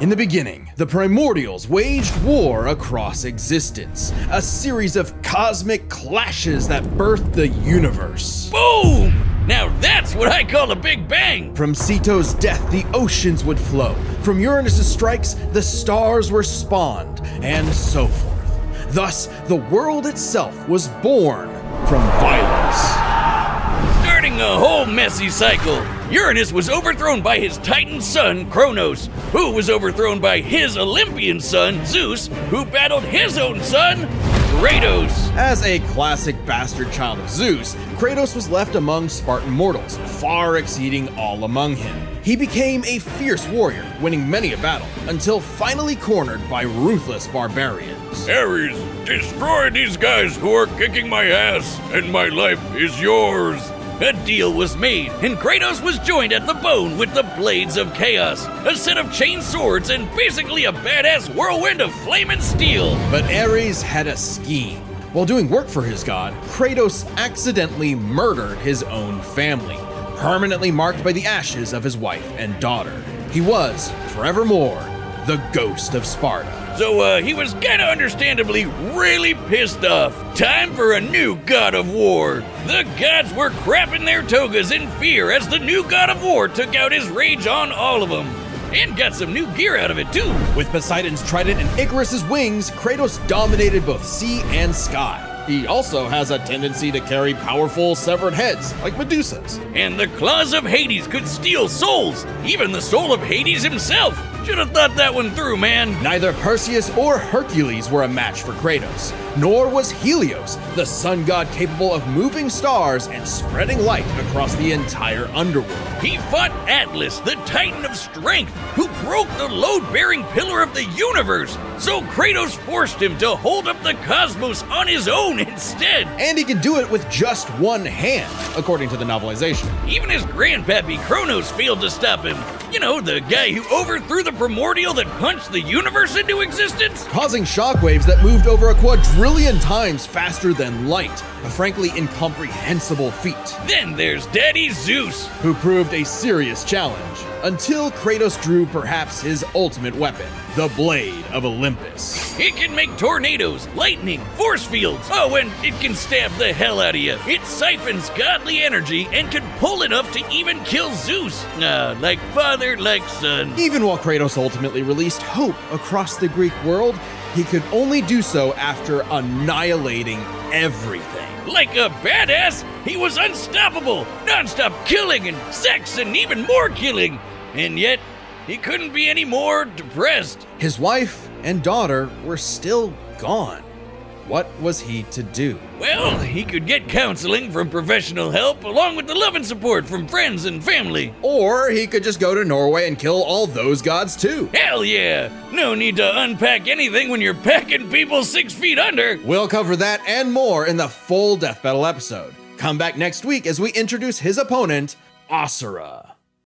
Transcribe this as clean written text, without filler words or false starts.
In the beginning, the primordials waged war across existence, a series of cosmic clashes that birthed the universe. Boom! Now that's what I call a big bang! From Ceto's death, the oceans would flow. From Uranus's strikes, the stars were spawned, and so forth. Thus, the world itself was born from violence. Starting a whole messy cycle, Uranus was overthrown by his Titan son, Kronos, who was overthrown by his Olympian son, Zeus, who battled his own son, Kratos. As a classic bastard child of Zeus, Kratos was left among Spartan mortals, far exceeding all among him. He became a fierce warrior, winning many a battle, until finally cornered by ruthless barbarians. Ares, destroy these guys who are kicking my ass, and my life is yours. A deal was made, and Kratos was joined at the bone with the Blades of Chaos, a set of chain swords and basically a badass whirlwind of flame and steel. But Ares had a scheme. While doing work for his god, Kratos accidentally murdered his own family, permanently marked by the ashes of his wife and daughter. He was, forevermore, the ghost of Sparta. So he was kinda understandably really pissed off. Time for a new god of war. The gods were crapping their togas in fear as the new god of war took out his rage on all of them. And got some new gear out of it too. With Poseidon's trident and Icarus's wings, Kratos dominated both sea and sky. He also has a tendency to carry powerful severed heads, like Medusa's. And the claws of Hades could steal souls, even the soul of Hades himself. Should have thought that one through, man. Neither Perseus or Hercules were a match for Kratos, nor was Helios, the sun god capable of moving stars and spreading light across the entire underworld. He fought Atlas, the Titan of Strength, who broke the load-bearing pillar of the universe. So Kratos forced him to hold up the cosmos on his own instead. And he could do it with just one hand, according to the novelization. Even his grandpappy Kronos failed to stop him. You know, the guy who overthrew the primordial that punched the universe into existence? Causing shockwaves that moved over a quadrillion times faster than light, a frankly incomprehensible feat. Then there's Daddy Zeus, who proved a serious challenge, until Kratos drew perhaps his ultimate weapon, the Blade of Olympus. It can make tornadoes, lightning, force fields. Oh, and it can stab the hell out of you. It siphons godly energy and can pull enough to even kill Zeus. Like father, like son. Even while Kratos ultimately released hope across the Greek world, he could only do so after annihilating everything. Like a badass, he was unstoppable, non-stop killing and sex and even more killing. And yet, he couldn't be any more depressed. His wife and daughter were still gone. What was he to do? Well, he could get counseling from professional help along with the love and support from friends and family. Or he could just go to Norway and kill all those gods too. Hell yeah! No need to unpack anything when you're packing people 6 feet under. We'll cover that and more in the full Death Battle episode. Come back next week as we introduce his opponent, Asura.